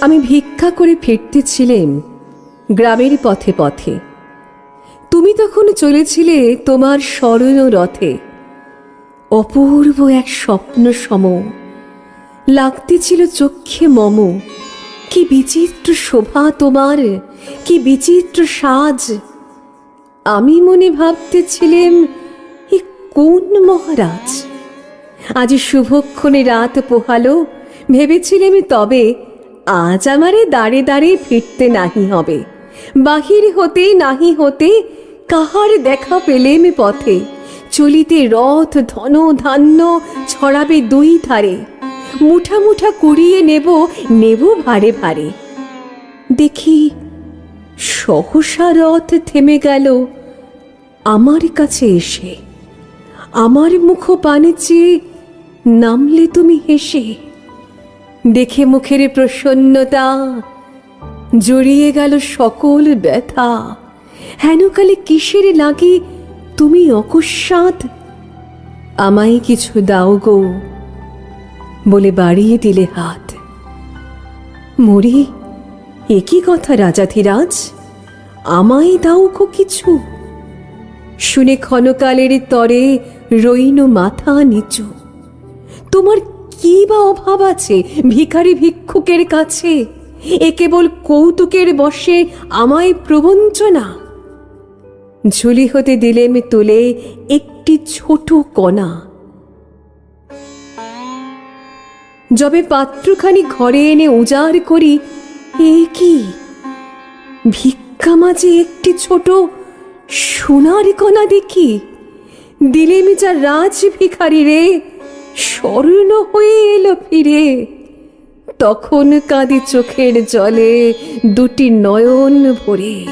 আমি ভিক্ষা করে ফিরতেছিলেম গ্রামের পথে পথে। তুমি তখন চলেছিলে তোমার স্মরণ রথে। অপূর্ব এক স্বপ্ন সম লাগতেছিল চক্ষে মম। কি বিচিত্র শোভা তোমার, কি বিচিত্র সাজ। আমি মনে ভাবতেছিলেম, এ কোন মহারাজ? আজ শুভক্ষণে রাত পোহালো, ভেবেছিলেম তবে আজ আমারে দাঁড়ে দাঁড়ে ফিরতে নাহি হবে। বাহির হতে নাহি হতে কাহার দেখা পেলেম পথে। চলিতে রথ ধন ধান্য ছড়াবে দুই ধারে। মুঠা মুঠা কুড়িয়ে নেব নেব ভারে ভারে। দেখি সহসা রথ থেমে গেল আমার কাছে এসে। আমার মুখ পানে চেয়ে নামলে তুমি হেসে। দেখে মুখের প্রসন্নতা জড়িয়ে গেল সকল ব্যথা। হেনকালে কিসের লাগে তুমি অকস্মাৎ আমায় কিছু দাও গো বলে বাড়িয়ে দিলে হাত। মরি, একই কথা রাজাধিরাজ, আমায় দাও গো কিছু। শুনে ক্ষণকালের তরে রইন মাথা নিচু। তোমার কি বা অভাব আছে ভিখারি ভিক্ষুকের কাছে? এ কেবল কৌতুকের বশে আমায় প্রবঞ্চনা। ঝুলি হতে দিলেম তুলে একটি ছোট কণা। যবে পাত্রখানি ঘরে এনে উজাড় করি, এ কি ভিক্ষা মাঝে একটি ছোট সোনার কণা দেখি। দিলেম যা রাজ ভিখারি রে, স্বর্ণ হয়ে এলো ফিরে। তখন কাঁদি চোখের জলে দুটি নয়ন ভরে।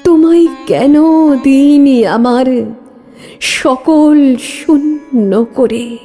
তোমায় কেন দিইনি আমার সকল শূন্য করে।